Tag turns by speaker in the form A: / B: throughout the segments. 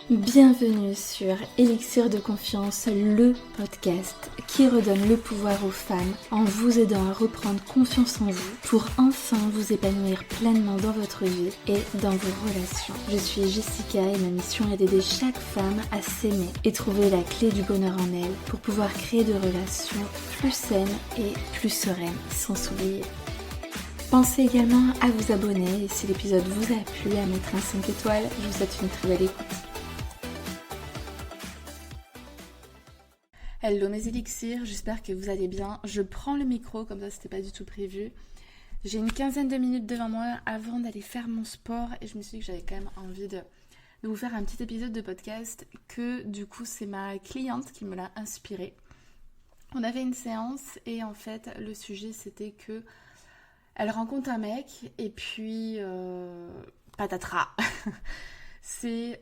A: Bienvenue sur Élixir de Confiance, le podcast qui redonne le pouvoir aux femmes en vous aidant à reprendre confiance en vous pour enfin vous épanouir pleinement dans votre vie et dans vos relations. Je suis Jessica et ma mission est d'aider chaque femme à s'aimer et trouver la clé du bonheur en elle pour pouvoir créer des relations plus saines et plus sereines sans s'oublier. Pensez également à vous abonner et si l'épisode vous a plu, à mettre un 5 étoiles. Je vous souhaite une très belle écoute. Hello mes élixirs, j'espère que vous allez bien. Je prends le micro, comme ça c'était pas du tout prévu. J'ai une quinzaine de minutes devant moi avant d'aller faire mon sport et je me suis dit que j'avais quand même envie de vous faire un petit épisode de podcast que du coup c'est ma cliente qui me l'a inspiré. On avait une séance et en fait le sujet c'était que elle rencontre un mec et puis patatras. C'est...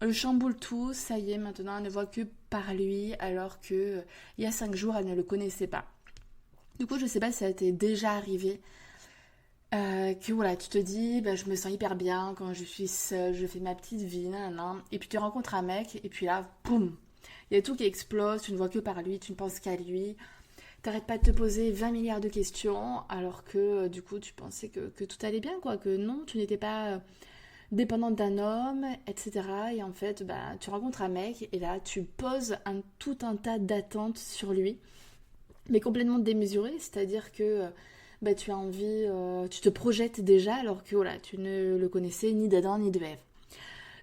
A: Elle chamboule tout, ça y est, maintenant elle ne voit que par lui, alors que il y a 5 jours, elle ne le connaissait pas. Du coup, je sais pas si ça t'est déjà arrivé, que voilà, tu te dis, je me sens hyper bien quand je suis seule, je fais ma petite vie, nanana, et puis tu rencontres un mec, et puis là, boum, il y a tout qui explose, tu ne vois que par lui, tu ne penses qu'à lui, t'arrêtes pas de te poser 20 milliards de questions, alors que du coup, tu pensais que tout allait bien, quoi, que non, tu n'étais pas... dépendante d'un homme, etc. Et en fait, tu rencontres un mec et là, tu poses tout un tas d'attentes sur lui, mais complètement démesurées, c'est-à-dire que tu as envie, tu te projettes déjà alors que voilà, tu ne le connaissais ni d'Adam ni de Ève.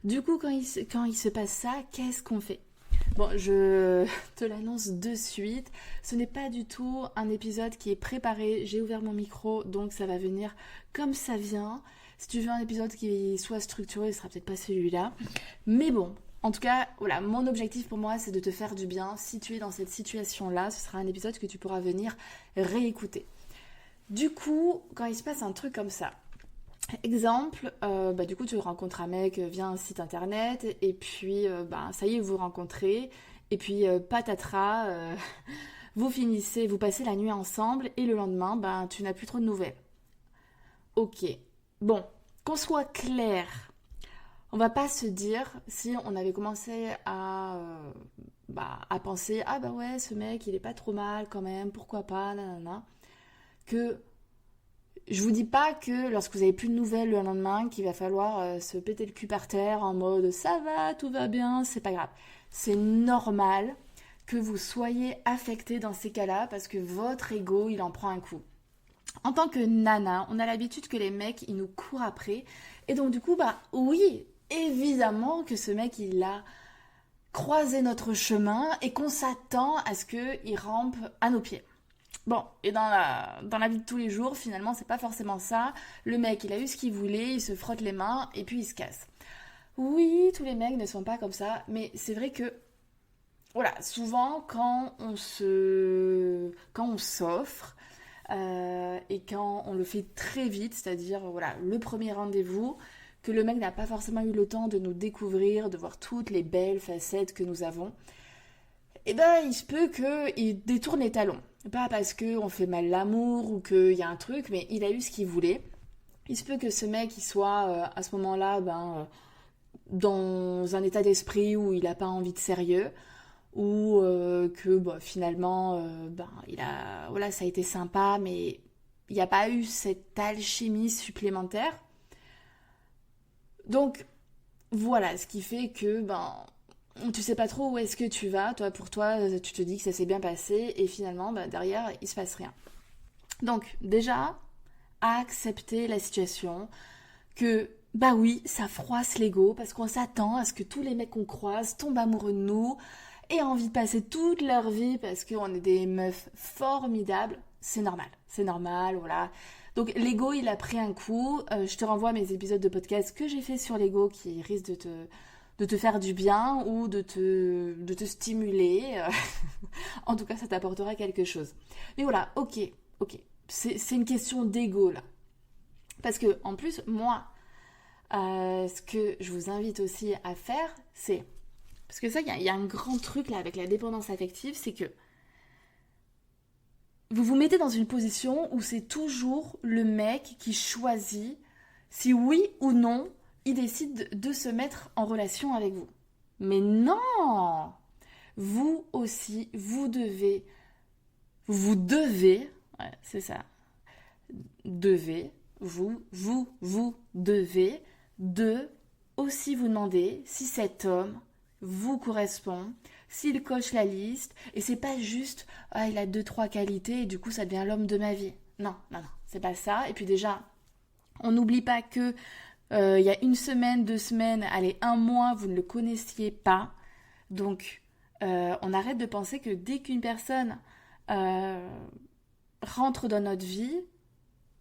A: Du coup, quand il se passe ça, qu'est-ce qu'on fait ? Bon, je te l'annonce de suite, ce n'est pas du tout un épisode qui est préparé, j'ai ouvert mon micro, donc ça va venir comme ça vient. Si tu veux un épisode qui soit structuré, ce sera peut-être pas celui-là. Mais bon, en tout cas, voilà, mon objectif pour moi, c'est de te faire du bien. Si tu es dans cette situation-là, ce sera un épisode que tu pourras venir réécouter. Du coup, quand il se passe un truc comme ça, exemple, du coup, tu rencontres un mec via un site internet, et puis, ça y est, vous vous rencontrez, et puis, patatras, vous finissez, vous passez la nuit ensemble, et le lendemain, tu n'as plus trop de nouvelles. Ok. Bon, qu'on soit clair, on va pas se dire, si on avait commencé à penser, ouais, ce mec, il est pas trop mal quand même, pourquoi pas, nanana, que je vous dis pas que lorsque vous avez plus de nouvelles le lendemain, qu'il va falloir se péter le cul par terre en mode ça va, tout va bien, c'est pas grave. C'est normal que vous soyez affecté dans ces cas-là parce que votre ego, il en prend un coup. En tant que nana, on a l'habitude que les mecs, ils nous courent après. Et donc du coup, oui, évidemment que ce mec, il a croisé notre chemin et qu'on s'attend à ce qu'il rampe à nos pieds. Bon, et dans la vie de tous les jours, finalement, c'est pas forcément ça. Le mec, il a eu ce qu'il voulait, il se frotte les mains et puis il se casse. Oui, tous les mecs ne sont pas comme ça, mais c'est vrai que voilà, souvent quand on s'offre, et quand on le fait très vite, c'est-à-dire voilà, le premier rendez-vous, que le mec n'a pas forcément eu le temps de nous découvrir, de voir toutes les belles facettes que nous avons, il se peut qu'il détourne les talons. Pas parce qu'on fait mal l'amour ou qu'il y a un truc, mais il a eu ce qu'il voulait. Il se peut que ce mec il soit à ce moment-là dans un état d'esprit où il n'a pas envie de sérieux, ou que finalement ça a été sympa mais il n'y a pas eu cette alchimie supplémentaire, donc voilà ce qui fait que tu sais pas trop où est-ce que tu vas, pour toi tu te dis que ça s'est bien passé et finalement derrière il se passe rien. Donc déjà accepter la situation, que oui, ça froisse l'ego parce qu'on s'attend à ce que tous les mecs qu'on croise tombent amoureux de nous et envie de passer toute leur vie parce qu'on est des meufs formidables. C'est normal, voilà. Donc l'ego, il a pris un coup. Je te renvoie à mes épisodes de podcast que j'ai fait sur l'ego qui risquent de te faire du bien ou de te stimuler. En tout cas, ça t'apportera quelque chose. Mais voilà, ok. C'est une question d'ego, là. Parce que, en plus, moi, ce que je vous invite aussi à faire, c'est... Parce que ça, il y a un grand truc là avec la dépendance affective, c'est que vous vous mettez dans une position où c'est toujours le mec qui choisit si oui ou non il décide de se mettre en relation avec vous. Mais non! Vous aussi, vous devez, ouais, c'est ça, vous devez de aussi vous demander si cet homme vous correspond, s'il coche la liste, et c'est pas juste, ah, il a deux, trois qualités, et du coup, ça devient l'homme de ma vie. Non, non, non, c'est pas ça. Et puis déjà, on n'oublie pas que il y a une semaine, 2 semaines, allez, un mois, vous ne le connaissiez pas. Donc, on arrête de penser que dès qu'une personne rentre dans notre vie,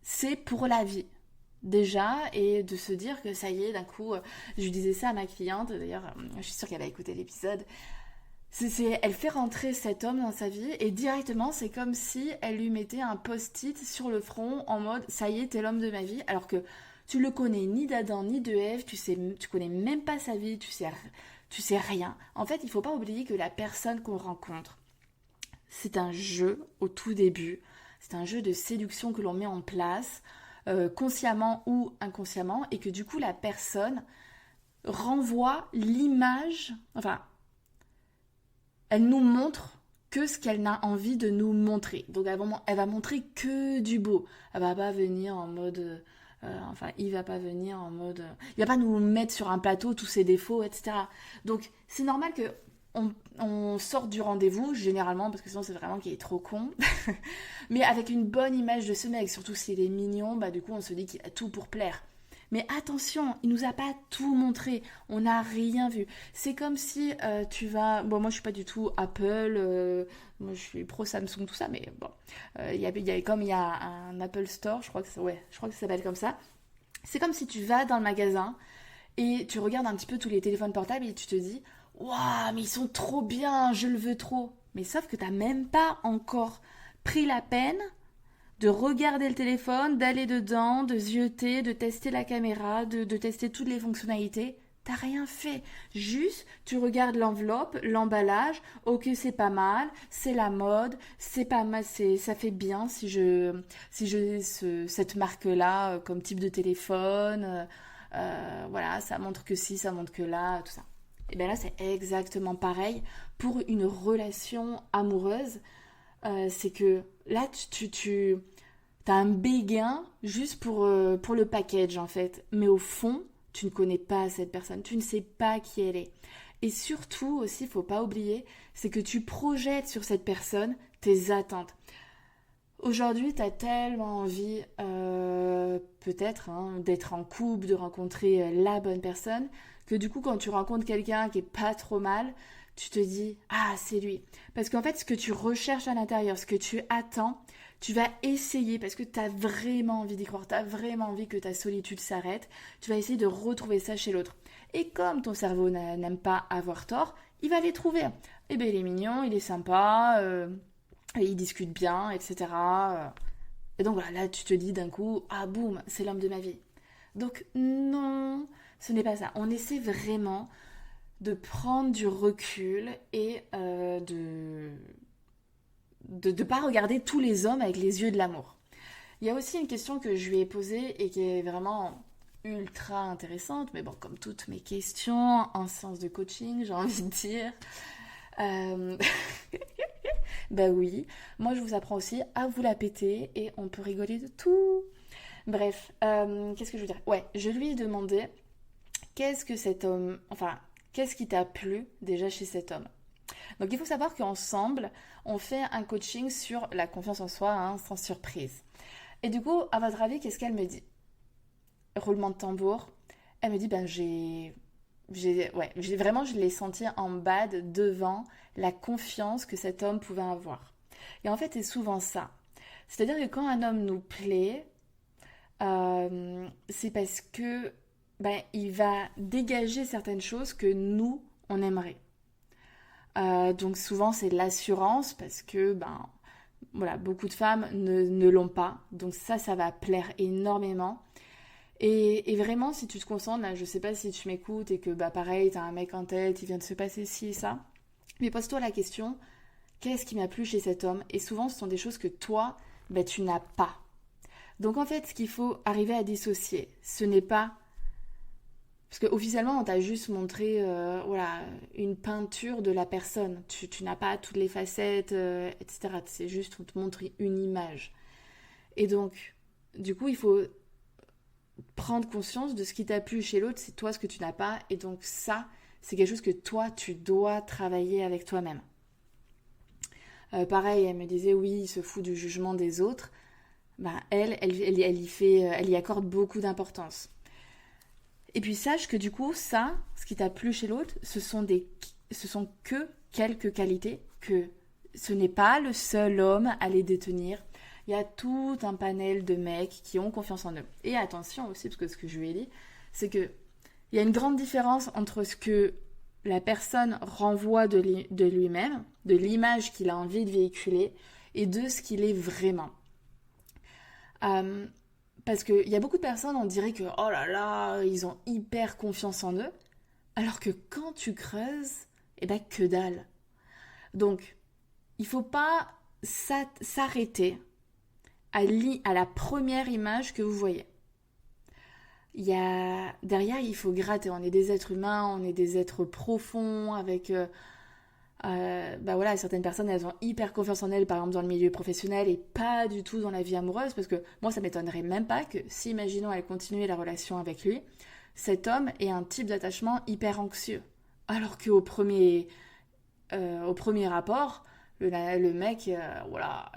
A: c'est pour la vie. Déjà, et de se dire que ça y est, d'un coup, je lui disais ça à ma cliente, d'ailleurs, je suis sûre qu'elle a écouté l'épisode, elle fait rentrer cet homme dans sa vie et directement, c'est comme si elle lui mettait un post-it sur le front en mode ça y est, t'es l'homme de ma vie, alors que tu le connais ni d'Adam ni de Ève, tu connais même pas sa vie, tu sais rien. En fait, il faut pas oublier que la personne qu'on rencontre, c'est un jeu au tout début, c'est un jeu de séduction que l'on met en place, consciemment ou inconsciemment, et que du coup la personne renvoie l'image, enfin, elle nous montre que ce qu'elle a envie de nous montrer. Donc elle va montrer que du beau. Elle va pas venir en mode... il va pas venir en mode... il va pas nous mettre sur un plateau tous ses défauts, etc. Donc c'est normal que on sorte du rendez-vous, généralement, parce que sinon c'est vraiment qu'il est trop con. Mais avec une bonne image de ce mec, surtout s'il est mignon, bah du coup on se dit qu'il a tout pour plaire. Mais attention, il nous a pas tout montré, on n'a rien vu. C'est comme si tu vas... Bon, moi je suis pas du tout Apple, moi je suis pro Samsung, tout ça, mais bon. Comme il y a un Apple Store, je crois que ça s'appelle comme ça. C'est comme si tu vas dans le magasin et tu regardes un petit peu tous les téléphones portables et tu te dis waouh, mais ils sont trop bien, je le veux trop. Mais sauf que t'as même pas encore pris la peine de regarder le téléphone, d'aller dedans, de zioter, de tester la caméra, de tester toutes les fonctionnalités. T'as rien fait. Juste, tu regardes l'enveloppe, l'emballage. Ok, c'est pas mal, c'est la mode, c'est pas mal, ça fait bien si j'ai cette marque-là comme type de téléphone. Voilà, ça montre que si, ça montre que là, tout ça. Et bien là, c'est exactement pareil pour une relation amoureuse. C'est que là, tu as un béguin juste pour le package, en fait. Mais au fond, tu ne connais pas cette personne, tu ne sais pas qui elle est. Et surtout aussi, il ne faut pas oublier, c'est que tu projettes sur cette personne tes attentes. Aujourd'hui, tu as tellement envie, peut-être, d'être en couple, de rencontrer la bonne personne, que du coup, quand tu rencontres quelqu'un qui est pas trop mal, tu te dis, ah, c'est lui. Parce qu'en fait, ce que tu recherches à l'intérieur, ce que tu attends, tu vas essayer, parce que tu as vraiment envie d'y croire, tu as vraiment envie que ta solitude s'arrête, tu vas essayer de retrouver ça chez l'autre. Et comme ton cerveau n'aime pas avoir tort, il va les trouver. Eh bien, il est mignon, il est sympa, il discute bien, etc. Et donc voilà, là tu te dis d'un coup, ah boum, c'est l'homme de ma vie. Donc non, ce n'est pas ça. On essaie vraiment de prendre du recul et de pas regarder tous les hommes avec les yeux de l'amour. Il y a aussi une question que je lui ai posée et qui est vraiment ultra intéressante, mais bon, comme toutes mes questions en sens de coaching, j'ai envie de dire. Euh... Bah oui, moi je vous apprends aussi à vous la péter et on peut rigoler de tout. Bref, qu'est-ce que je veux dire? Ouais, je lui ai demandé qu'est-ce que cet homme, enfin, qu'est-ce qui t'a plu déjà chez cet homme? Donc il faut savoir qu'ensemble, on fait un coaching sur la confiance en soi, sans surprise. Et du coup, à votre avis, qu'est-ce qu'elle me dit? Roulement de tambour. Elle me dit, ben vraiment, je l'ai senti en bad devant la confiance que cet homme pouvait avoir. Et en fait, c'est souvent ça. C'est-à-dire que quand un homme nous plaît, c'est parce que il va dégager certaines choses que nous, on aimerait. Donc souvent, c'est l'assurance parce que voilà, beaucoup de femmes ne l'ont pas. Donc ça va plaire énormément. Et vraiment, si tu te concentres, là, je sais pas si tu m'écoutes et que pareil, t'as un mec en tête, il vient de se passer ci et ça, mais pose-toi la question, qu'est-ce qui m'a plu chez cet homme? Et souvent, ce sont des choses que toi, tu n'as pas. Donc en fait, ce qu'il faut arriver à dissocier, ce n'est pas Parce qu'officiellement, on t'a juste montré voilà, une peinture de la personne. Tu n'as pas toutes les facettes, etc. C'est juste, on te montre une image. Et donc, du coup, il faut prendre conscience de ce qui t'a plu chez l'autre, c'est toi ce que tu n'as pas. Et donc ça, c'est quelque chose que toi, tu dois travailler avec toi-même. Pareil, elle me disait, oui, il se fout du jugement des autres. Bah, elle y accorde beaucoup d'importance. Et puis sache que du coup, ça, ce qui t'a plu chez l'autre, ce sont que quelques qualités, que ce n'est pas le seul homme à les détenir. Il y a tout un panel de mecs qui ont confiance en eux. Et attention aussi, parce que ce que je lui ai dit, c'est que il y a une grande différence entre ce que la personne renvoie de lui-même, de l'image qu'il a envie de véhiculer, et de ce qu'il est vraiment. Parce qu'il y a beaucoup de personnes, on dirait que, oh là là, ils ont hyper confiance en eux, alors que quand tu creuses, eh ben que dalle. Donc, il faut pas s'arrêter à la première image que vous voyez. Derrière, il faut gratter. On est des êtres humains, on est des êtres profonds, avec bah voilà, certaines personnes, elles ont hyper confiance en elles, par exemple dans le milieu professionnel et pas du tout dans la vie amoureuse, parce que moi, ça m'étonnerait même pas que si, imaginons, elle continuait la relation avec lui, cet homme ait un type d'attachement hyper anxieux. Alors qu'au au premier rapport, le mec, voilà,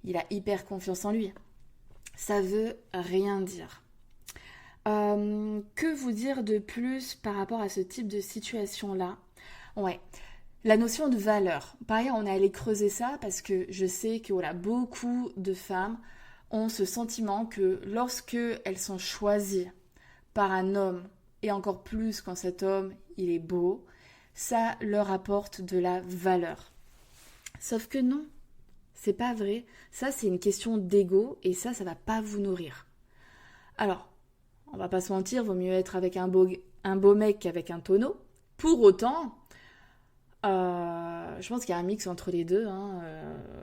A: il a hyper confiance en lui. Ça veut rien dire. Que vous dire de plus par rapport à ce type de situation-là? Ouais, la notion de valeur. Pareil, on est allé creuser ça parce que je sais que voilà, beaucoup de femmes ont ce sentiment que lorsque elles sont choisies par un homme, et encore plus quand cet homme, il est beau, ça leur apporte de la valeur. Sauf que non, c'est pas vrai. Ça, c'est une question d'ego et ça va pas vous nourrir. Alors, on va pas se mentir, vaut mieux être avec un beau mec qu'avec un tonneau. Pour autant, je pense qu'il y a un mix entre les deux, hein,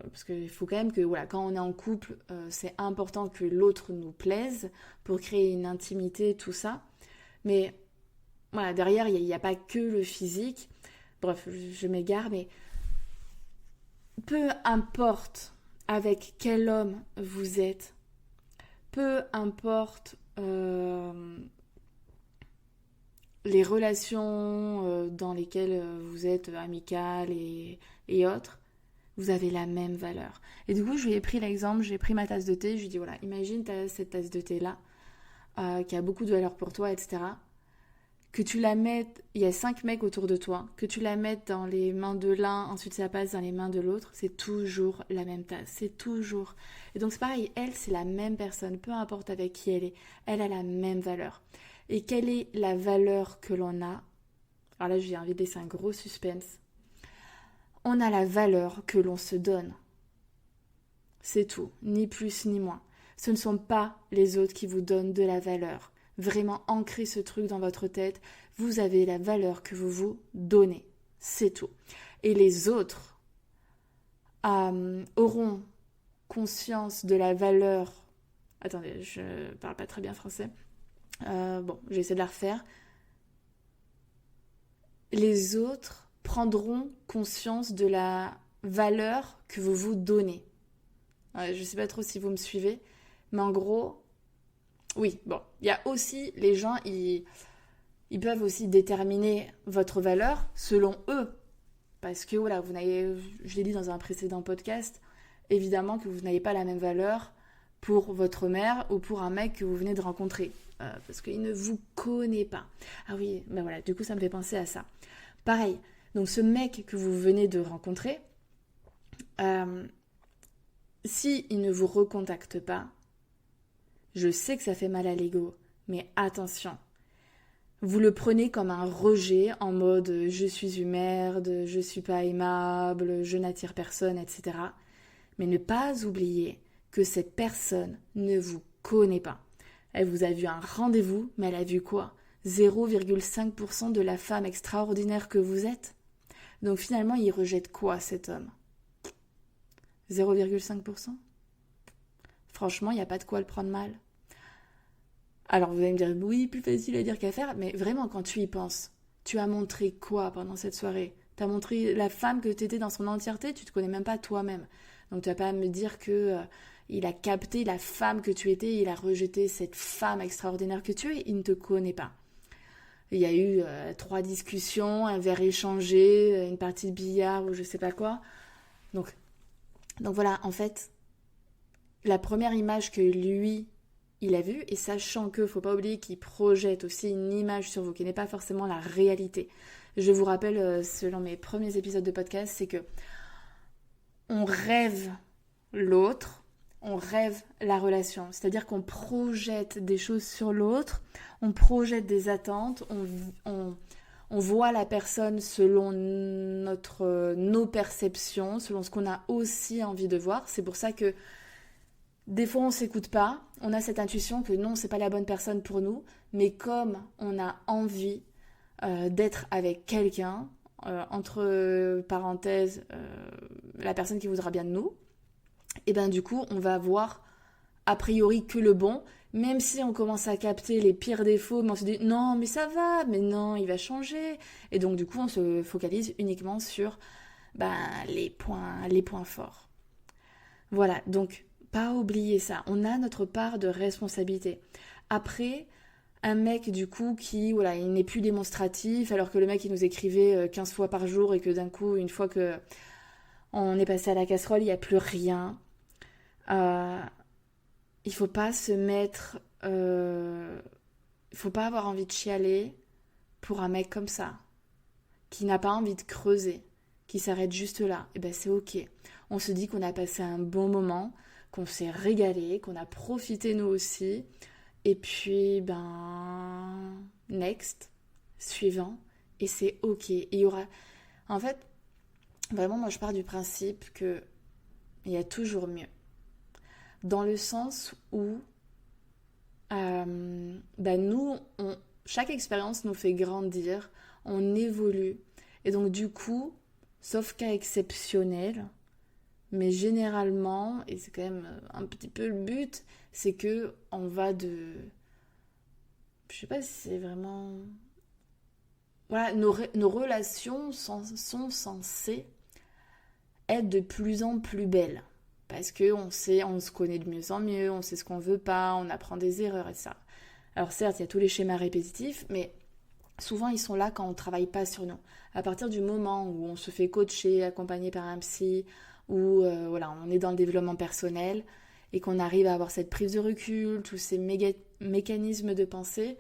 A: parce qu'il faut quand même que, voilà, quand on est en couple, c'est important que l'autre nous plaise pour créer une intimité, tout ça. Mais voilà, derrière, il n'y a pas que le physique. Bref, je m'égare, mais peu importe avec quel homme vous êtes, peu importe les relations dans lesquelles vous êtes amicales et autres, vous avez la même valeur. Et du coup, je lui ai pris l'exemple, j'ai pris ma tasse de thé, je lui ai dit, voilà, imagine cette tasse de thé-là, qui a beaucoup de valeur pour toi, etc. Que tu la mettes, il y a 5 mecs autour de toi, que tu la mettes dans les mains de l'un, ensuite ça passe dans les mains de l'autre, c'est toujours la même tasse, c'est toujours. Et donc c'est pareil, elle, c'est la même personne, peu importe avec qui elle a la même valeur. Et quelle est la valeur que l'on a? Alors là, je viens de laisser un gros suspense. On a la valeur que l'on se donne. C'est tout, ni plus ni moins. Ce ne sont pas les autres qui vous donnent de la valeur. Vraiment ancrez ce truc dans votre tête. Vous avez la valeur que vous vous donnez. C'est tout. Et les autres auront conscience de la valeur. Attendez, je parle pas très bien français. Bon, je vais essayer de la refaire. Les autres prendront conscience de la valeur que vous vous donnez. Je sais pas trop si vous me suivez, mais en gros, oui, bon, il y a aussi, les gens, ils peuvent aussi déterminer votre valeur selon eux. Parce que, voilà, je l'ai dit dans un précédent podcast, évidemment que vous n'avez pas la même valeur pour votre mère ou pour un mec que vous venez de rencontrer. Parce qu'il ne vous connaît pas. Ah oui, ben voilà, du coup, ça me fait penser à ça. Pareil, donc ce mec que vous venez de rencontrer, s'il ne vous recontacte pas, je sais que ça fait mal à l'ego, mais attention. Vous le prenez comme un rejet en mode je suis une merde, je suis pas aimable, je n'attire personne, etc. Mais ne pas oublier que cette personne ne vous connaît pas. Elle vous a vu un rendez-vous, mais elle a vu quoi? 0,5% de la femme extraordinaire que vous êtes. Donc finalement, il rejette quoi cet homme? 0,5%? Franchement, il n'y a pas de quoi le prendre mal. Alors vous allez me dire, oui, plus facile à dire qu'à faire, mais vraiment quand tu y penses, tu as montré quoi pendant cette soirée? Tu as montré la femme que tu étais dans son entièreté, tu te connais même pas toi-même. Donc tu vas pas me dire que il a capté la femme que tu étais, il a rejeté cette femme extraordinaire que tu es, il ne te connaît pas. Il y a eu 3 discussions, un verre échangé, une partie de billard ou je sais pas quoi. Donc, donc voilà, en fait, la première image que lui, il a vue, et sachant que faut pas oublier qu'il projette aussi une image sur vous qui n'est pas forcément la réalité. Je vous rappelle, selon mes premiers épisodes de podcast, c'est que on rêve l'autre, on rêve la relation. C'est-à-dire qu'on projette des choses sur l'autre, on projette des attentes, on voit la personne selon nos perceptions, selon ce qu'on a aussi envie de voir. C'est pour ça que des fois on s'écoute pas, on a cette intuition que non, c'est pas la bonne personne pour nous, mais comme on a envie d'être avec quelqu'un, entre parenthèses, la personne qui voudra bien de nous, et ben du coup on va voir a priori que le bon, même si on commence à capter les pires défauts, mais on se dit non mais ça va, mais non il va changer, et donc du coup on se focalise uniquement sur les points forts. Voilà, donc pas oublier ça, on a notre part de responsabilité. Après, un mec du coup qui, voilà, il n'est plus démonstratif, alors que le mec il nous écrivait 15 fois par jour et que d'un coup, une fois que on est passé à la casserole, il n'y a plus rien. Il faut pas se mettre... il faut pas avoir envie de chialer pour un mec comme ça, qui n'a pas envie de creuser, qui s'arrête juste là. Et ben c'est ok. On se dit qu'on a passé un bon moment, qu'on s'est régalé, qu'on a profité nous aussi. Et puis, next, suivant. Et c'est ok. Et il y aura... En fait, vraiment, moi je pars du principe que il y a toujours mieux. Dans le sens où chaque expérience nous fait grandir, on évolue. Et donc du coup, sauf cas exceptionnel, mais généralement, et c'est quand même un petit peu le but, c'est que on va de... Je sais pas si c'est vraiment... Voilà, nos relations sont censées être de plus en plus belles. Parce qu'on sait, on se connaît de mieux en mieux, on sait ce qu'on veut pas, on apprend des erreurs et ça. Alors certes, il y a tous les schémas répétitifs, mais souvent ils sont là quand on ne travaille pas sur nous. À partir du moment où on se fait coacher, accompagner par un psy, où on est dans le développement personnel et qu'on arrive à avoir cette prise de recul, tous ces mécanismes de pensée,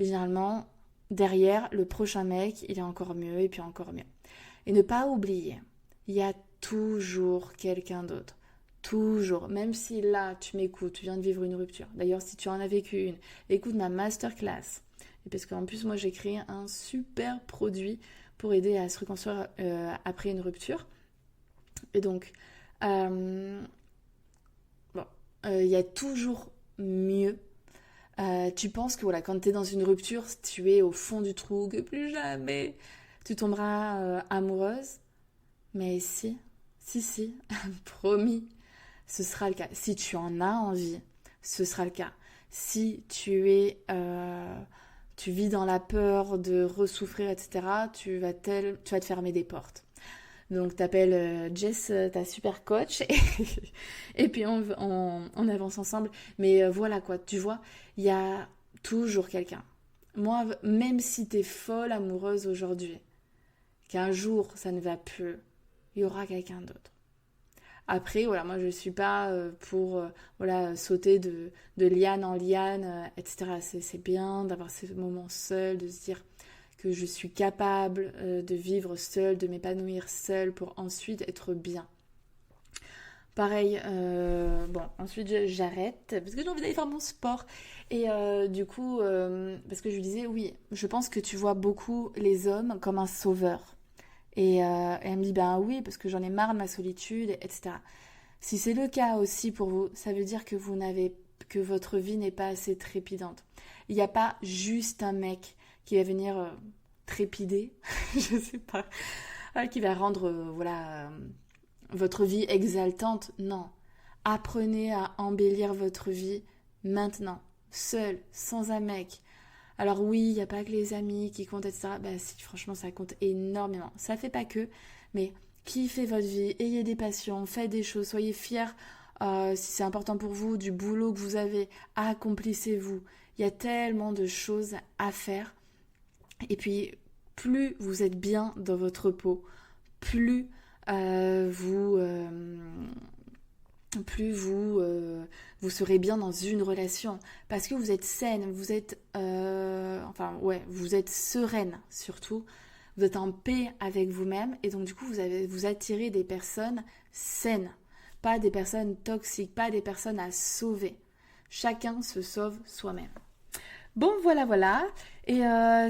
A: généralement, derrière, le prochain mec, il est encore mieux et puis encore mieux. Et ne pas oublier, il y a toujours quelqu'un d'autre. Toujours, même si là tu m'écoutes, tu viens de vivre une rupture. D'ailleurs, si tu en as vécu une, écoute ma masterclass. Et parce qu'en plus, moi j'ai créé un super produit pour aider à se reconstruire après une rupture. Et donc, il y a toujours mieux. Tu penses que voilà, quand tu es dans une rupture, tu es au fond du trou, que plus jamais tu tomberas amoureuse. Mais si, promis, ce sera le cas. Si tu en as envie, ce sera le cas. Si tu vis dans la peur de ressouffrir, etc., tu vas te fermer des portes. Donc t'appelles Jess, ta super coach, et puis on avance ensemble. Mais voilà quoi, tu vois, il y a toujours quelqu'un. Moi, même si t'es folle amoureuse aujourd'hui, qu'un jour ça ne va plus, il y aura quelqu'un d'autre. Après, voilà, moi je suis pas pour sauter de liane en liane, etc. C'est bien d'avoir ces moments seuls, de se dire que je suis capable de vivre seule, de m'épanouir seule pour ensuite être bien. Pareil, ensuite j'arrête parce que j'ai envie d'aller faire mon sport. Et du coup, parce que je lui disais, oui, je pense que tu vois beaucoup les hommes comme un sauveur. Et elle me dit, oui, parce que j'en ai marre de ma solitude, etc. Si c'est le cas aussi pour vous, ça veut dire que que votre vie n'est pas assez trépidante. Il n'y a pas juste un mec qui va venir trépider, je sais pas, qui va rendre votre vie exaltante. Non. Apprenez à embellir votre vie maintenant. seul, sans un mec. Alors oui, il n'y a pas que les amis qui comptent, etc. Bah si, franchement, ça compte énormément. Ça fait pas que, mais kiffez votre vie, ayez des passions, faites des choses, soyez fiers si c'est important pour vous, du boulot que vous avez, accomplissez-vous. Il y a tellement de choses à faire. Et puis, plus vous êtes bien dans votre peau, plus vous vous serez bien dans une relation parce que vous êtes saine, vous êtes vous êtes sereine surtout, vous êtes en paix avec vous-même et donc du coup vous attirez des personnes saines, pas des personnes toxiques, pas des personnes à sauver. Chacun se sauve soi-même. Bon, voilà. Et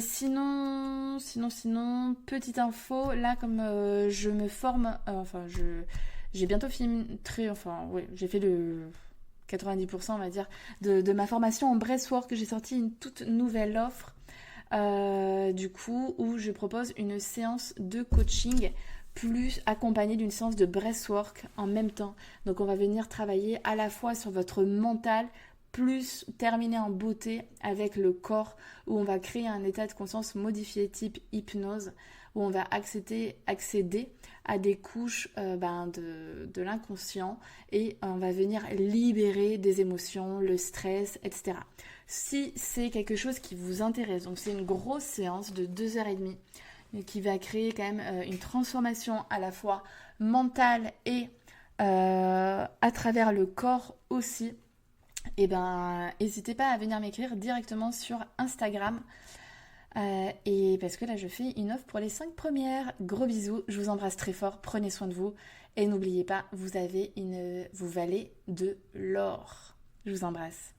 A: sinon, petite info, là, comme je me forme, j'ai bientôt fini, j'ai fait le 90%, on va dire, de ma formation en breathwork. J'ai sorti une toute nouvelle offre, du coup, où je propose une séance de coaching plus accompagnée d'une séance de breathwork en même temps. Donc, on va venir travailler à la fois sur votre mental, plus terminer en beauté avec le corps, où on va créer un état de conscience modifié type hypnose, où on va accéder à des couches de l'inconscient et on va venir libérer des émotions, le stress, etc. Si c'est quelque chose qui vous intéresse, donc c'est une grosse séance de 2h30 qui va créer quand même une transformation à la fois mentale et à travers le corps aussi. Et ben, n'hésitez pas à venir m'écrire directement sur Instagram. Et parce que là, je fais une offre pour les 5 premières. Gros bisous, je vous embrasse très fort, prenez soin de vous. Et n'oubliez pas, vous valez de l'or. Je vous embrasse.